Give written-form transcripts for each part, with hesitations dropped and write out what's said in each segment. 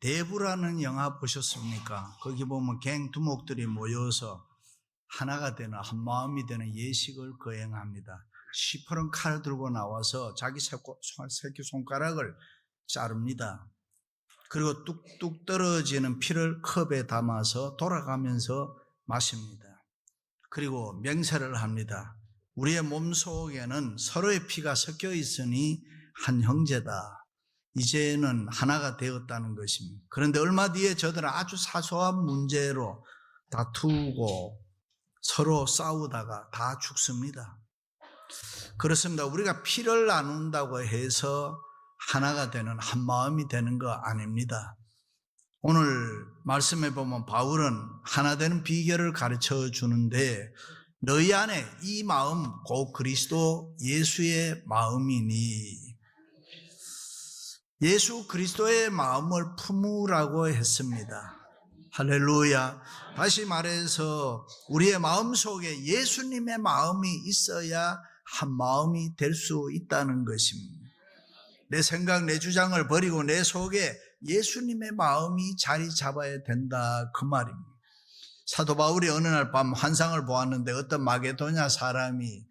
대부라는 영화 보셨습니까? 거기 보면 갱 두목들이 모여서 하나가 되는 한마음이 되는 예식을 거행합니다. 시퍼런 칼을 들고 나와서 자기 새끼손가락을 자릅니다. 그리고 뚝뚝 떨어지는 피를 컵에 담아서 돌아가면서 마십니다. 그리고 맹세를 합니다. 우리의 몸속에는 서로의 피가 섞여 있으니 한 형제다. 이제는 하나가 되었다는 것입니다. 그런데 얼마 뒤에 저들은 아주 사소한 문제로 다투고 서로 싸우다가 다 죽습니다. 그렇습니다. 우리가 피를 나눈다고 해서 하나가 되는 한 마음이 되는 거 아닙니다. 오늘 말씀에 보면 바울은 하나 되는 비결을 가르쳐 주는데 너희 안에 이 마음 곧 그리스도 예수의 마음이니 예수 그리스도의 마음을 품으라고 했습니다. 할렐루야. 다시 말해서 우리의 마음속에 예수님의 마음이 있어야 한 마음이 될 수 있다는 것입니다. 내 생각, 내 주장을 버리고 내 속에 예수님의 마음이 자리 잡아야 된다, 그 말입니다. 사도 바울이 어느 날 밤 환상을 보았는데 어떤 마게도냐 사람이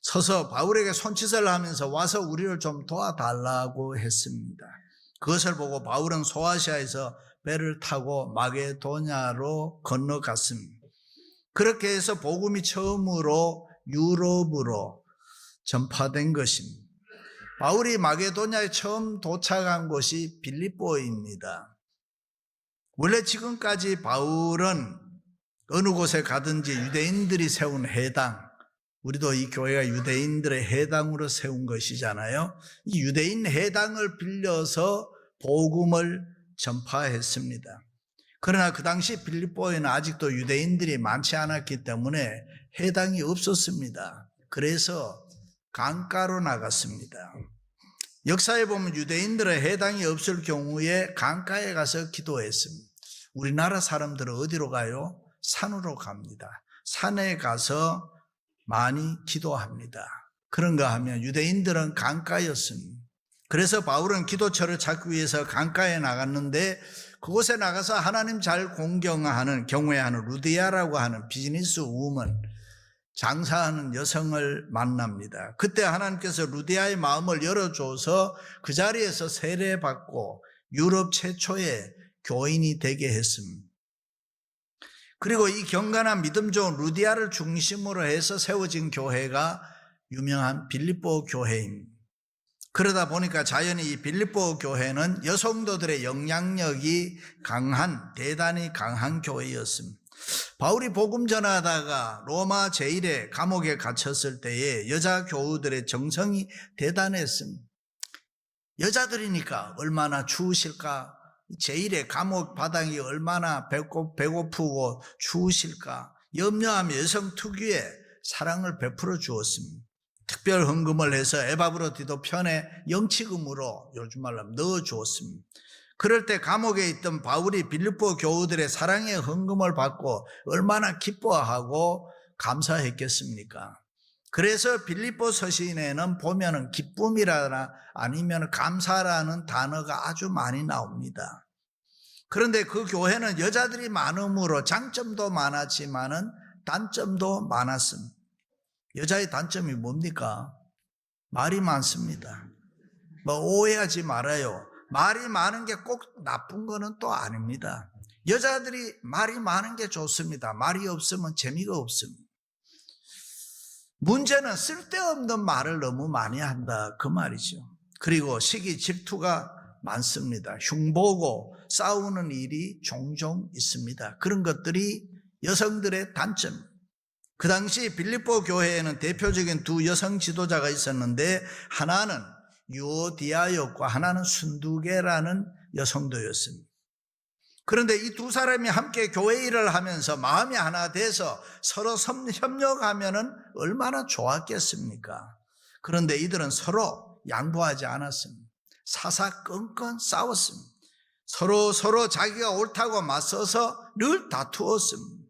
서서 바울에게 손짓을 하면서 와서 우리를 좀 도와달라고 했습니다. 그것을 보고 바울은 소아시아에서 배를 타고 마게도냐로 건너갔습니다. 그렇게 해서 복음이 처음으로 유럽으로 전파된 것입니다. 바울이 마게도냐에 처음 도착한 곳이 빌립보입니다. 원래 지금까지 바울은 어느 곳에 가든지 유대인들이 세운 회당, 우리도 이 교회가 유대인들의 회당으로 세운 것이잖아요. 이 유대인 회당을 빌려서 복음을 전파했습니다. 그러나 그 당시 빌립보에는 아직도 유대인들이 많지 않았기 때문에 회당이 없었습니다. 그래서 강가로 나갔습니다. 역사에 보면 유대인들의 회당이 없을 경우에 강가에 가서 기도했습니다. 우리나라 사람들은 어디로 가요? 산으로 갑니다. 산에 가서 많이 기도합니다. 그런가 하면 유대인들은 강가였습니다. 그래서 바울은 기도처를 찾기 위해서 강가에 나갔는데 그곳에 나가서 하나님 잘 공경하는, 경외하는 루디아라고 하는 비즈니스 우먼, 장사하는 여성을 만납니다. 그때 하나님께서 루디아의 마음을 열어줘서 그 자리에서 세례받고 유럽 최초의 교인이 되게 했습니다. 그리고 이 경건한 믿음 좋은 루디아를 중심으로 해서 세워진 교회가 유명한 빌립보 교회입니다. 그러다 보니까 자연히 이 빌립보 교회는 여성도들의 영향력이 강한, 대단히 강한 교회였습니다. 바울이 복음 전하다가 로마 제1의 감옥에 갇혔을 때에 여자 교우들의 정성이 대단했습니다. 여자들이니까 얼마나 추우실까? 제1의 감옥 바닥이 얼마나 배고프고 추우실까? 염려하며 여성 특유의 사랑을 베풀어 주었습니다. 특별 헌금을 해서 에바브로디도 편에 영치금으로 요즘 말로 넣어 주었습니다. 그럴 때 감옥에 있던 바울이 빌립보 교우들의 사랑의 헌금을 받고 얼마나 기뻐하고 감사했겠습니까? 그래서 빌립보 서신에는 보면은 기쁨이라나 아니면 감사라는 단어가 아주 많이 나옵니다. 그런데 그 교회는 여자들이 많음으로 장점도 많았지만은 단점도 많았습니다. 여자의 단점이 뭡니까? 말이 많습니다. 오해하지 말아요. 말이 많은 게 꼭 나쁜 거는 또 아닙니다. 여자들이 말이 많은 게 좋습니다. 말이 없으면 재미가 없습니다. 문제는 쓸데없는 말을 너무 많이 한다, 그 말이죠. 그리고 시기 질투가 많습니다. 흉보고 싸우는 일이 종종 있습니다. 그런 것들이 여성들의 단점. 그 당시 빌립보 교회에는 대표적인 두 여성 지도자가 있었는데 하나는 유오디아였고 하나는 순두계라는 여성도였습니다. 그런데 이 두 사람이 함께 교회 일을 하면서 마음이 하나 돼서 서로 협력하면 얼마나 좋았겠습니까? 그런데 이들은 서로 양보하지 않았습니다. 사사건건 싸웠습니다. 서로 자기가 옳다고 맞서서 늘 다투었습니다.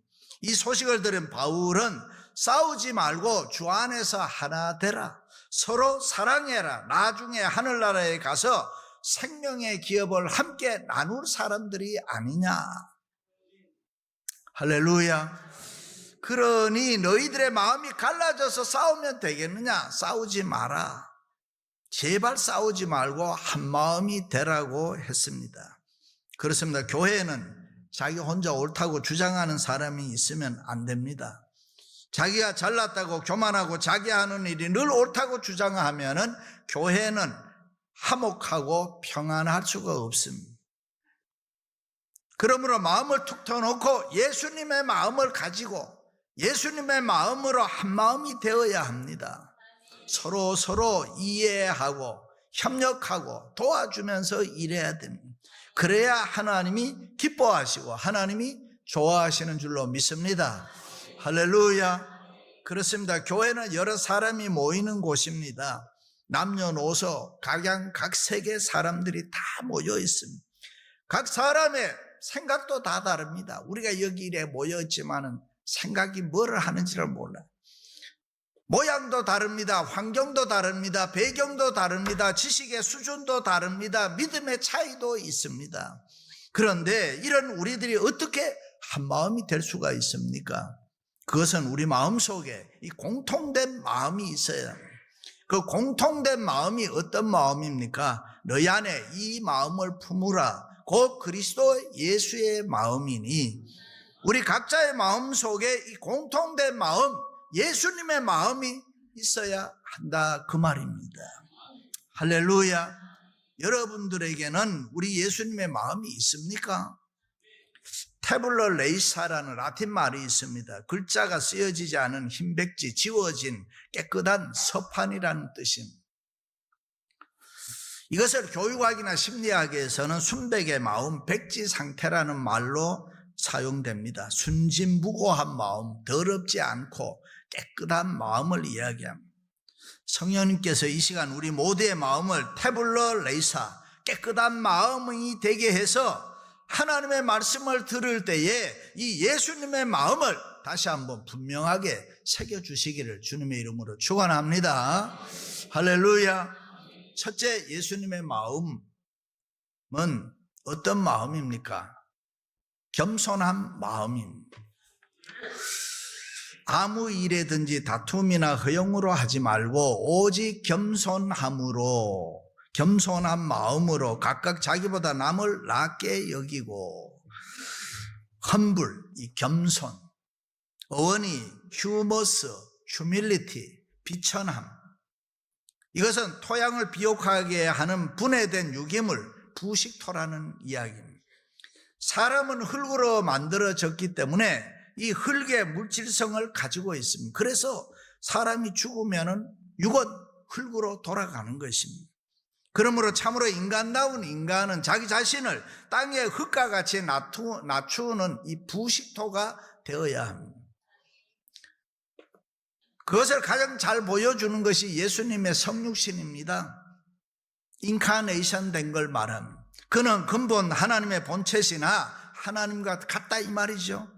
이 소식을 들은 바울은 싸우지 말고 주 안에서 하나 되라, 서로 사랑해라, 나중에 하늘나라에 가서 생명의 기업을 함께 나눌 사람들이 아니냐. 할렐루야. 그러니 너희들의 마음이 갈라져서 싸우면 되겠느냐? 싸우지 마라. 제발 싸우지 말고 한 마음이 되라고 했습니다. 그렇습니다. 교회는 자기 혼자 옳다고 주장하는 사람이 있으면 안 됩니다. 자기가 잘났다고 교만하고 자기 하는 일이 늘 옳다고 주장하면은 교회는 화목하고 평안할 수가 없습니다. 그러므로 마음을 툭 터놓고 예수님의 마음을 가지고 예수님의 마음으로 한 마음이 되어야 합니다. 서로 이해하고 협력하고 도와주면서 일해야 됩니다. 그래야 하나님이 기뻐하시고 하나님이 좋아하시는 줄로 믿습니다. 할렐루야. 그렇습니다. 교회는 여러 사람이 모이는 곳입니다. 남녀노소 각양각색의 사람들이 다 모여 있습니다. 각 사람의 생각도 다 다릅니다. 우리가 여기 이래 모여 있지만은 생각이 뭐를 하는지를 몰라요. 모양도 다릅니다. 환경도 다릅니다. 배경도 다릅니다. 지식의 수준도 다릅니다. 믿음의 차이도 있습니다. 그런데 이런 우리들이 어떻게 한 마음이 될 수가 있습니까? 그것은 우리 마음속에 이 공통된 마음이 있어야 합니다. 그 공통된 마음이 어떤 마음입니까? 너희 안에 이 마음을 품으라. 곧 그리스도 예수의 마음이니 우리 각자의 마음 속에 이 공통된 마음, 예수님의 마음이 있어야 한다 그 말입니다. 할렐루야. 여러분들에게는 우리 예수님의 마음이 있습니까? 태블러 레이사라는 라틴 말이 있습니다. 글자가 쓰여지지 않은 흰백지, 지워진 깨끗한 서판이라는 뜻입니다. 이것을 교육학이나 심리학에서는 순백의 마음, 백지 상태라는 말로 사용됩니다. 순진무구한 마음, 더럽지 않고 깨끗한 마음을 이야기합니다. 성령님께서 이 시간 우리 모두의 마음을 태블러 레이사, 깨끗한 마음이 되게 해서 하나님의 말씀을 들을 때에 이 예수님의 마음을 다시 한번 분명하게 새겨주시기를 주님의 이름으로 축원합니다. 할렐루야. 첫째, 예수님의 마음은 어떤 마음입니까? 겸손한 마음입니다. 아무 일에든지 다툼이나 허용으로 하지 말고 오직 겸손한 마음으로 각각 자기보다 남을 낮게 여기고 humble, 이 겸손, 어원이 휴머스, 휴밀리티, 비천함. 이것은 토양을 비옥하게 하는 분해된 유기물, 부식토라는 이야기입니다. 사람은 흙으로 만들어졌기 때문에 이 흙의 물질성을 가지고 있습니다. 그래서 사람이 죽으면 육은 흙으로 돌아가는 것입니다. 그러므로 참으로 인간다운 인간은 자기 자신을 땅의 흙과 같이 낮추는 이 부식토가 되어야 합니다. 그것을 가장 잘 보여주는 것이 예수님의 성육신입니다. 인카네이션 된 걸 말합니다. 그는 근본 하나님의 본체시나 하나님과 같다 이 말이죠.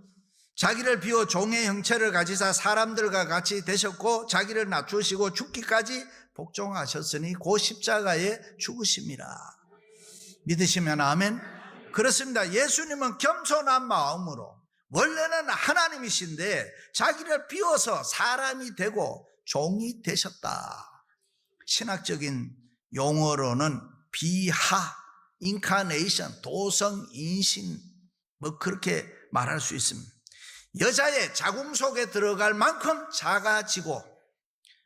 자기를 비워 종의 형체를 가지사 사람들과 같이 되셨고 자기를 낮추시고 죽기까지 복종하셨으니 그 십자가에 죽으심이라. 믿으시면 아멘. 그렇습니다. 예수님은 겸손한 마음으로 원래는 하나님이신데 자기를 비워서 사람이 되고 종이 되셨다. 신학적인 용어로는 비하, 인카네이션, 도성, 인신 뭐 그렇게 말할 수 있습니다. 여자의 자궁 속에 들어갈 만큼 작아지고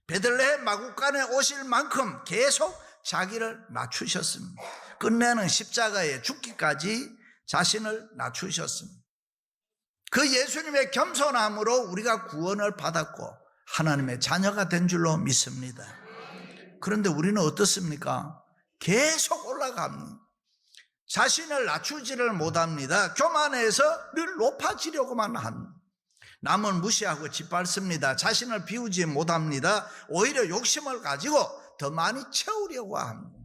베들레헴 마구간에 오실 만큼 계속 자기를 낮추셨습니다. 끝내는 십자가에 죽기까지 자신을 낮추셨습니다. 그 예수님의 겸손함으로 우리가 구원을 받았고 하나님의 자녀가 된 줄로 믿습니다. 그런데 우리는 어떻습니까? 계속 올라갑니다. 자신을 낮추지를 못합니다. 교만해서 늘 높아지려고만 합니다. 남을 무시하고 짓밟습니다. 자신을 비우지 못합니다. 오히려 욕심을 가지고 더 많이 채우려고 합니다.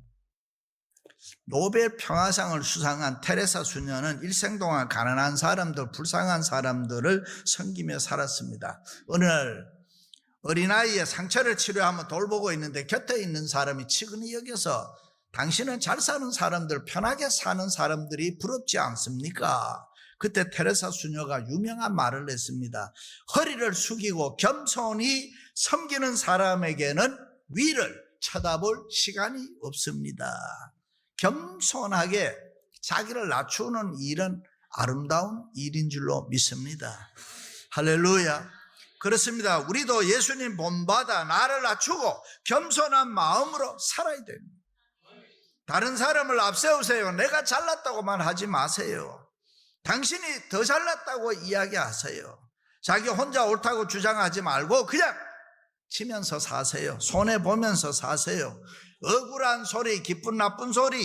노벨 평화상을 수상한 테레사 수녀는 일생 동안 가난한 사람들, 불쌍한 사람들을 섬기며 살았습니다. 어느 날 어린아이의 상처를 치료하며 돌보고 있는데 곁에 있는 사람이 치근히 여겨서 당신은 잘 사는 사람들, 편하게 사는 사람들이 부럽지 않습니까? 그때 테레사 수녀가 유명한 말을 했습니다. 허리를 숙이고 겸손히 섬기는 사람에게는 위를 쳐다볼 시간이 없습니다. 겸손하게 자기를 낮추는 일은 아름다운 일인 줄로 믿습니다. 할렐루야. 그렇습니다. 우리도 예수님 본받아 나를 낮추고 겸손한 마음으로 살아야 됩니다. 다른 사람을 앞세우세요. 내가 잘났다고만 하지 마세요. 당신이 더 잘났다고 이야기하세요. 자기 혼자 옳다고 주장하지 말고 그냥 치면서 사세요. 손해보면서 사세요. 억울한 소리, 기쁜 나쁜 소리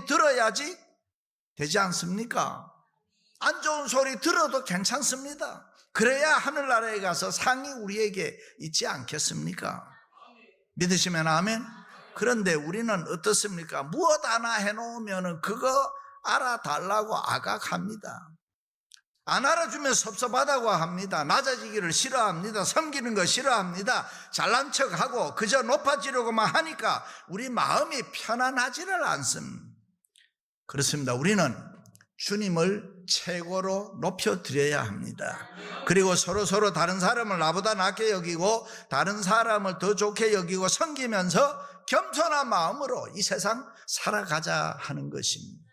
들어야지 되지 않습니까? 안 좋은 소리 들어도 괜찮습니다. 그래야 하늘나라에 가서 상이 우리에게 있지 않겠습니까? 믿으시면 아멘. 그런데 우리는 어떻습니까? 무엇 하나 해놓으면 그거 알아달라고 아각합니다. 안 알아주면 섭섭하다고 합니다. 낮아지기를 싫어합니다. 섬기는 거 싫어합니다. 잘난 척하고 그저 높아지려고만 하니까 우리 마음이 편안하지를 않습니다. 그렇습니다. 우리는 주님을 최고로 높여드려야 합니다. 그리고 서로 다른 사람을 나보다 낫게 여기고 다른 사람을 더 좋게 여기고 섬기면서 겸손한 마음으로 이 세상 살아가자 하는 것입니다.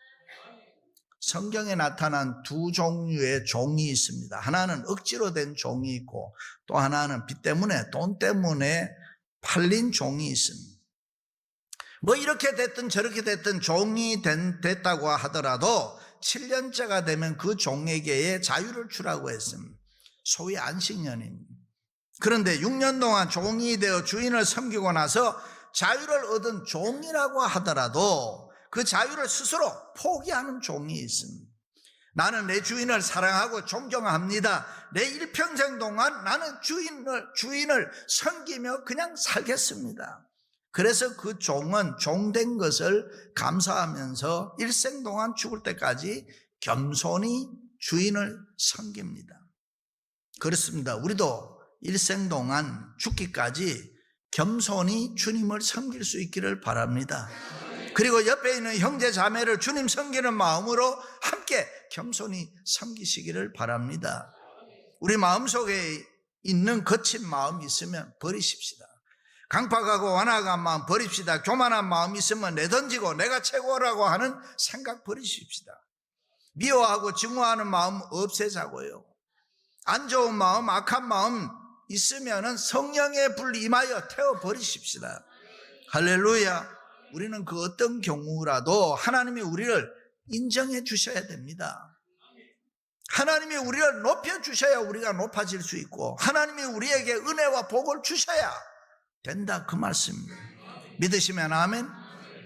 성경에 나타난 두 종류의 종이 있습니다. 하나는 억지로 된 종이 있고 또 하나는 빚 때문에 돈 때문에 팔린 종이 있습니다. 뭐 이렇게 됐든 저렇게 됐든 종이 됐다고 하더라도 7년째가 되면 그 종에게 자유를 주라고 했습니다. 소위 안식년입니다. 그런데 6년 동안 종이 되어 주인을 섬기고 나서 자유를 얻은 종이라고 하더라도 그 자유를 스스로 포기하는 종이 있습니다. 나는 내 주인을 사랑하고 존경합니다. 내 일평생 동안 나는 주인을 섬기며 그냥 살겠습니다. 그래서 그 종은 종된 것을 감사하면서 일생 동안 죽을 때까지 겸손히 주인을 섬깁니다. 그렇습니다. 우리도 일생 동안 죽기까지 겸손히 주님을 섬길 수 있기를 바랍니다. 그리고 옆에 있는 형제 자매를 주님 섬기는 마음으로 함께 겸손히 섬기시기를 바랍니다. 우리 마음속에 있는 거친 마음이 있으면 버리십시다. 강팍하고 완악한 마음 버립시다. 교만한 마음이 있으면 내던지고 내가 최고라고 하는 생각 버리십시다. 미워하고 증오하는 마음 없애자고요. 안 좋은 마음, 악한 마음 있으면 성령의 불 임하여 태워버리십시다. 할렐루야. 우리는 그 어떤 경우라도 하나님이 우리를 인정해 주셔야 됩니다. 하나님이 우리를 높여주셔야 우리가 높아질 수 있고 하나님이 우리에게 은혜와 복을 주셔야 된다 그 말씀입니다. 믿으시면 아멘.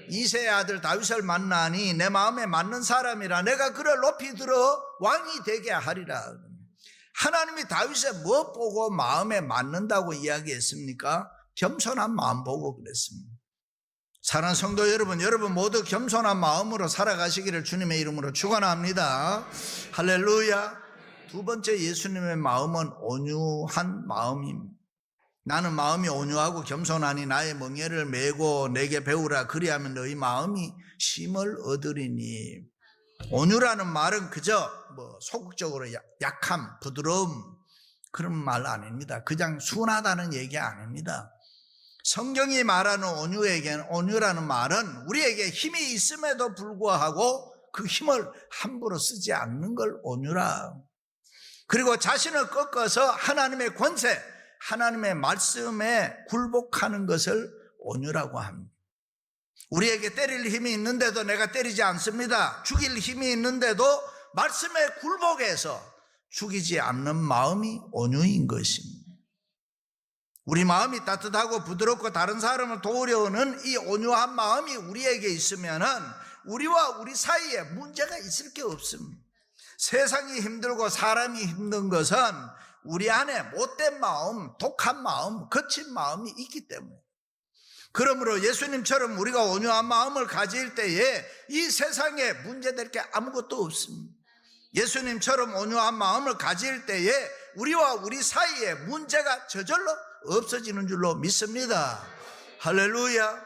이새의 아들 다윗을 만나니 내 마음에 맞는 사람이라 내가 그를 높이 들어 왕이 되게 하리라. 하나님이 다윗의 무엇 보고 마음에 맞는다고 이야기했습니까? 겸손한 마음 보고 그랬습니다. 사랑하는 성도 여러분 모두 겸손한 마음으로 살아가시기를 주님의 이름으로 축원합니다. 할렐루야. 두 번째 예수님의 마음은 온유한 마음입니다. 나는 마음이 온유하고 겸손하니 나의 멍에를 메고 내게 배우라 그리하면 너희 마음이 쉼을 얻으리니. 온유라는 말은 그저 소극적으로 약함, 부드러움 그런 말 아닙니다. 그냥 순하다는 얘기 아닙니다. 성경이 말하는 온유라는 말은 우리에게 힘이 있음에도 불구하고 그 힘을 함부로 쓰지 않는 걸 온유라. 그리고 자신을 꺾어서 하나님의 권세, 하나님의 말씀에 굴복하는 것을 온유라고 합니다. 우리에게 때릴 힘이 있는데도 내가 때리지 않습니다. 죽일 힘이 있는데도 말씀에 굴복해서 죽이지 않는 마음이 온유인 것입니다. 우리 마음이 따뜻하고 부드럽고 다른 사람을 도우려는 이 온유한 마음이 우리에게 있으면은 우리와 우리 사이에 문제가 있을 게 없습니다. 세상이 힘들고 사람이 힘든 것은 우리 안에 못된 마음, 독한 마음, 거친 마음이 있기 때문에. 그러므로 예수님처럼 우리가 온유한 마음을 가질 때에 이 세상에 문제될 게 아무것도 없습니다. 예수님처럼 온유한 마음을 가질 때에 우리와 우리 사이에 문제가 저절로 없어지는 줄로 믿습니다. 할렐루야.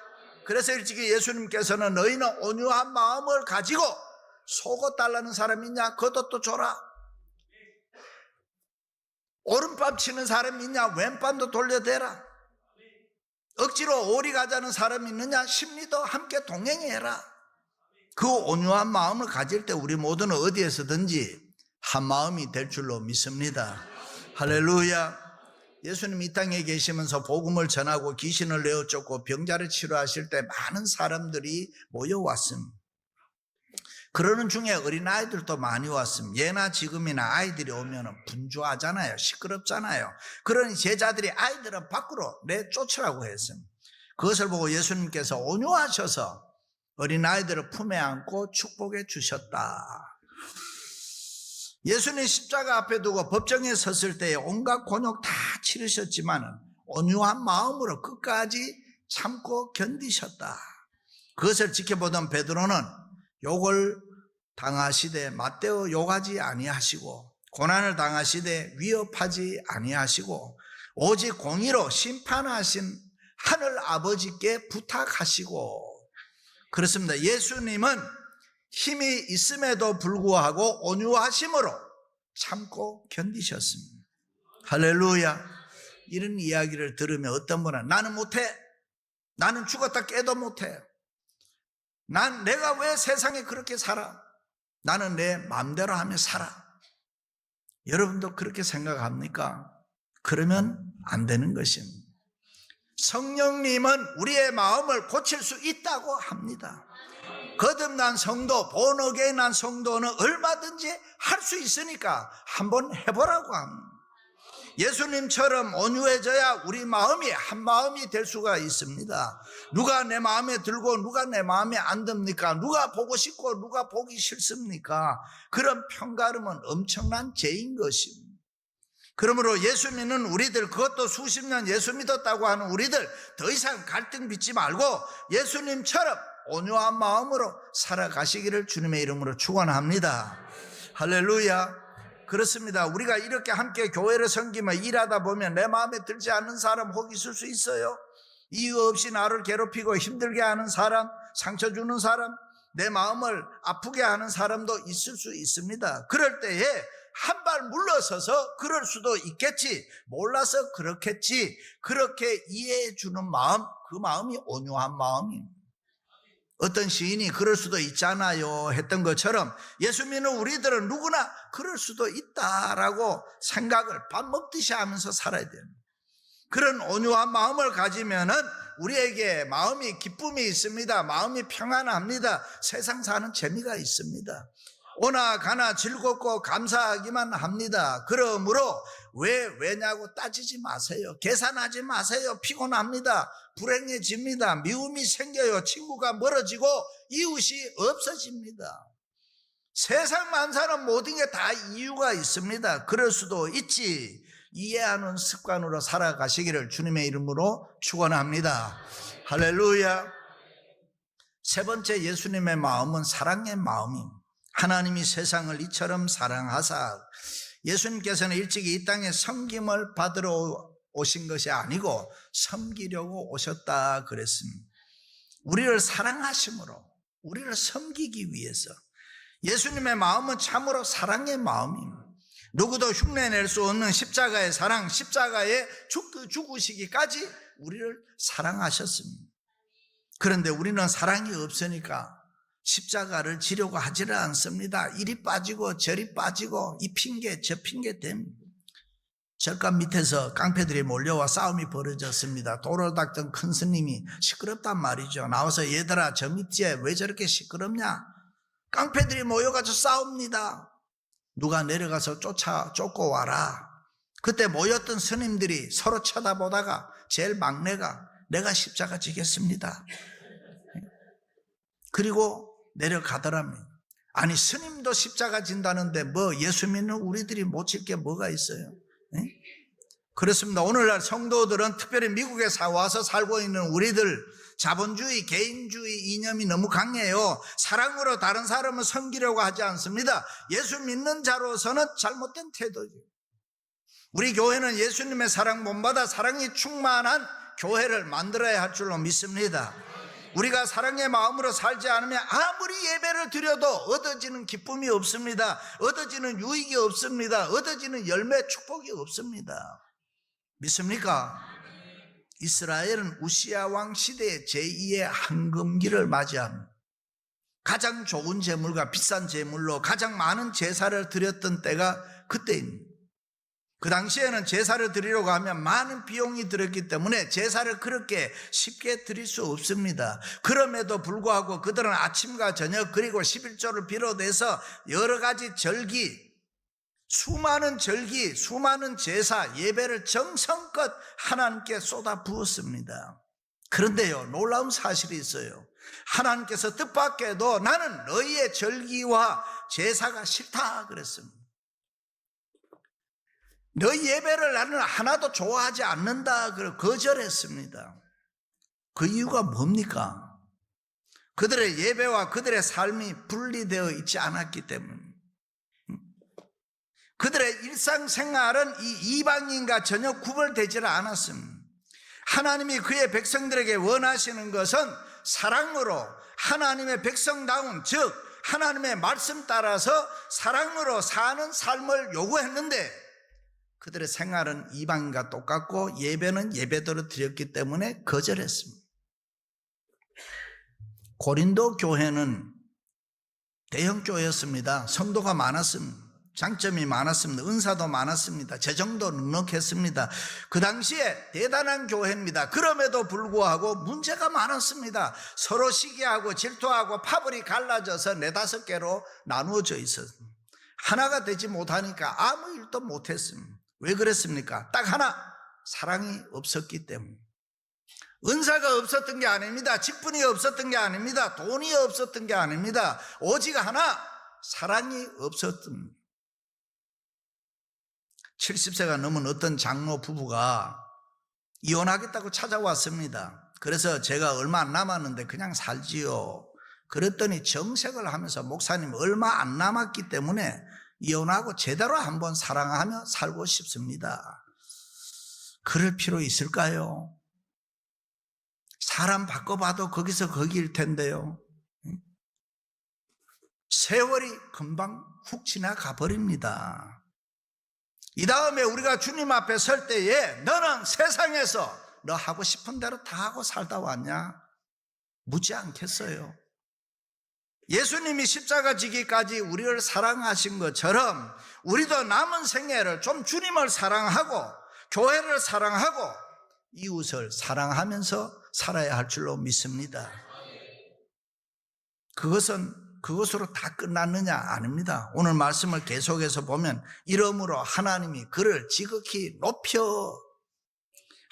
그래서 일찍이 예수님께서는 너희는 온유한 마음을 가지고 속옷 달라는 사람 있냐? 겉옷도 줘라. 오른밤 치는 사람 있냐? 왼밤도 돌려대라. 억지로 오리 가자는 사람 있느냐? 심리도 함께 동행해라. 그 온유한 마음을 가질 때 우리 모두는 어디에서든지 한 마음이 될 줄로 믿습니다. 할렐루야. 예수님 이 땅에 계시면서 복음을 전하고 귀신을 내어쫓고 병자를 치료하실 때 많은 사람들이 모여왔습니다. 그러는 중에 어린아이들도 많이 왔습니다. 예나 지금이나 아이들이 오면 분주하잖아요. 시끄럽잖아요. 그러니 제자들이 아이들은 밖으로 내쫓으라고 했습니다. 그것을 보고 예수님께서 온유하셔서 어린아이들을 품에 안고 축복해 주셨다. 예수님 십자가 앞에 두고 법정에 섰을 때 온갖 곤욕 다 치르셨지만 온유한 마음으로 끝까지 참고 견디셨다. 그것을 지켜보던 베드로는 욕을 당하시되 맞대어 욕하지 아니하시고 고난을 당하시되 위협하지 아니하시고 오직 공의로 심판하신 하늘 아버지께 부탁하시고 그렇습니다. 예수님은 힘이 있음에도 불구하고 온유하심으로 참고 견디셨습니다. 할렐루야. 이런 이야기를 들으면 어떤 분은 나는 못해. 나는 죽었다 깨도 못해. 내가 왜 세상에 그렇게 살아? 나는 내 마음대로 하며 살아. 여러분도 그렇게 생각합니까? 그러면 안 되는 것입니다. 성령님은 우리의 마음을 고칠 수 있다고 합니다. 거듭난 성도, 본어게인한 성도는 얼마든지 할 수 있으니까 한번 해보라고 합니다. 예수님처럼 온유해져야 우리 마음이 한 마음이 될 수가 있습니다. 누가 내 마음에 들고 누가 내 마음에 안 듭니까? 누가 보고 싶고 누가 보기 싫습니까? 그런 편가름은 엄청난 죄인 것입니다. 그러므로 예수 믿는 우리들, 그것도 수십 년 예수 믿었다고 하는 우리들 더 이상 갈등 빚지 말고 예수님처럼 온유한 마음으로 살아가시기를 주님의 이름으로 축원합니다. 할렐루야. 그렇습니다. 우리가 이렇게 함께 교회를 섬기며 일하다 보면 내 마음에 들지 않는 사람 혹 있을 수 있어요. 이유 없이 나를 괴롭히고 힘들게 하는 사람, 상처 주는 사람, 내 마음을 아프게 하는 사람도 있을 수 있습니다. 그럴 때에 한 발 물러서서 그럴 수도 있겠지, 몰라서 그렇겠지, 그렇게 이해해 주는 마음, 그 마음이 온유한 마음입니다. 어떤 시인이 그럴 수도 있잖아요 했던 것처럼 예수 믿는 우리들은 누구나 그럴 수도 있다라고 생각을 밥 먹듯이 하면서 살아야 돼요. 그런 온유한 마음을 가지면은 우리에게 마음이 기쁨이 있습니다. 마음이 평안합니다. 세상 사는 재미가 있습니다. 오나 가나 즐겁고 감사하기만 합니다. 그러므로 왜냐고 따지지 마세요. 계산하지 마세요. 피곤합니다. 불행해집니다. 미움이 생겨요. 친구가 멀어지고 이웃이 없어집니다. 세상 만사는 모든 게 다 이유가 있습니다. 그럴 수도 있지. 이해하는 습관으로 살아가시기를 주님의 이름으로 축원합니다. 할렐루야. 세 번째, 예수님의 마음은 사랑의 마음입니다. 하나님이 세상을 이처럼 사랑하사, 예수님께서는 일찍이 이 땅에 섬김을 받으러 오신 것이 아니고 섬기려고 오셨다 그랬습니다. 우리를 사랑하심으로 우리를 섬기기 위해서. 예수님의 마음은 참으로 사랑의 마음입니다. 누구도 흉내낼 수 없는 십자가의 사랑, 십자가의 죽으시기까지 우리를 사랑하셨습니다. 그런데 우리는 사랑이 없으니까 십자가를 지려고 하지를 않습니다. 이리 빠지고 저리 빠지고 이 핑계 저 핑계 됩니다. 절간 밑에서 깡패들이 몰려와 싸움이 벌어졌습니다. 도를 닦던 큰 스님이 시끄럽단 말이죠. 나와서 얘들아 저 밑에 왜 저렇게 시끄럽냐? 깡패들이 모여가지고 싸웁니다. 누가 내려가서 쫓고 와라. 그때 모였던 스님들이 서로 쳐다보다가 제일 막내가 내가 십자가 지겠습니다. 그리고 내려가더랍니다. 아니 스님도 십자가 진다는데 뭐 예수 믿는 우리들이 못 질 게 뭐가 있어요? 네? 그렇습니다. 오늘날 성도들은 특별히 미국에 와서 살고 있는 우리들, 자본주의, 개인주의 이념이 너무 강해요. 사랑으로 다른 사람을 섬기려고 하지 않습니다. 예수 믿는 자로서는 잘못된 태도죠. 우리 교회는 예수님의 사랑 본받아 사랑이 충만한 교회를 만들어야 할 줄로 믿습니다. 우리가 사랑의 마음으로 살지 않으면 아무리 예배를 드려도 얻어지는 기쁨이 없습니다. 얻어지는 유익이 없습니다. 얻어지는 열매 축복이 없습니다. 믿습니까? 이스라엘은 우시야 왕 시대의 제2의 황금기를 맞이합니다. 가장 좋은 제물과 비싼 제물로 가장 많은 제사를 드렸던 때가 그때입니다. 그 당시에는 제사를 드리려고 하면 많은 비용이 들었기 때문에 제사를 그렇게 쉽게 드릴 수 없습니다. 그럼에도 불구하고 그들은 아침과 저녁 그리고 11조를 비롯해서 여러 가지 절기, 수많은 절기, 수많은 제사, 예배를 정성껏 하나님께 쏟아 부었습니다. 그런데요, 놀라운 사실이 있어요. 하나님께서 뜻밖에도 나는 너희의 절기와 제사가 싫다 그랬습니다. 너희 예배를 나는 하나도 좋아하지 않는다 그러고 거절했습니다. 그 이유가 뭡니까? 그들의 예배와 그들의 삶이 분리되어 있지 않았기 때문입니다. 그들의 일상생활은 이 이방인과 전혀 구별되지 않았습니다. 하나님이 그의 백성들에게 원하시는 것은 사랑으로 하나님의 백성다운, 즉 하나님의 말씀 따라서 사랑으로 사는 삶을 요구했는데 그들의 생활은 이방인과 똑같고 예배는 예배대로 드렸기 때문에 거절했습니다. 고린도 교회는 대형 교회였습니다. 성도가 많았습니다. 장점이 많았습니다. 은사도 많았습니다. 재정도 넉넉했습니다. 그 당시에 대단한 교회입니다. 그럼에도 불구하고 문제가 많았습니다. 서로 시기하고 질투하고 파벌이 갈라져서 4-5개로 나누어져 있었습니다. 하나가 되지 못하니까 아무 일도 못했습니다. 왜 그랬습니까? 딱 하나, 사랑이 없었기 때문에. 은사가 없었던 게 아닙니다. 직분이 없었던 게 아닙니다. 돈이 없었던 게 아닙니다. 오직 하나, 사랑이 없었던. 70세가 넘은 어떤 장로 부부가 이혼하겠다고 찾아왔습니다. 그래서 제가 얼마 안 남았는데 그냥 살지요. 그랬더니 정색을 하면서 목사님 얼마 안 남았기 때문에 이혼하고 제대로 한번 사랑하며 살고 싶습니다. 그럴 필요 있을까요? 사람 바꿔봐도 거기서 거기일 텐데요. 세월이 금방 훅 지나가 버립니다. 이 다음에 우리가 주님 앞에 설 때에 너는 세상에서 너 하고 싶은 대로 다 하고 살다 왔냐? 묻지 않겠어요. 예수님이 십자가 지기까지 우리를 사랑하신 것처럼 우리도 남은 생애를 좀 주님을 사랑하고 교회를 사랑하고 이웃을 사랑하면서 살아야 할 줄로 믿습니다. 그것으로 다 끝났느냐? 아닙니다. 오늘 말씀을 계속해서 보면 이러므로 하나님이 그를 지극히 높여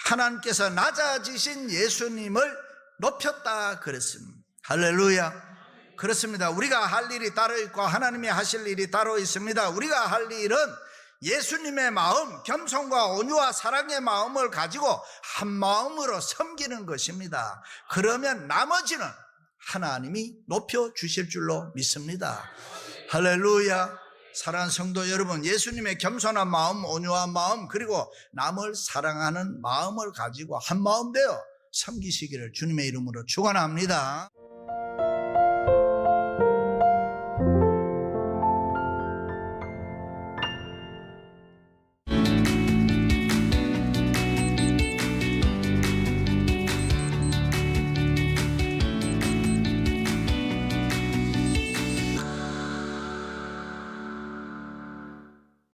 하나님께서 낮아지신 예수님을 높였다 그랬습니다. 할렐루야. 그렇습니다. 우리가 할 일이 따로 있고 하나님이 하실 일이 따로 있습니다. 우리가 할 일은 예수님의 마음, 겸손과 온유와 사랑의 마음을 가지고 한 마음으로 섬기는 것입니다. 그러면 나머지는 하나님이 높여주실 줄로 믿습니다. 할렐루야. 사랑하는 성도 여러분, 예수님의 겸손한 마음, 온유한 마음, 그리고 남을 사랑하는 마음을 가지고 한 마음 되어 섬기시기를 주님의 이름으로 축원합니다.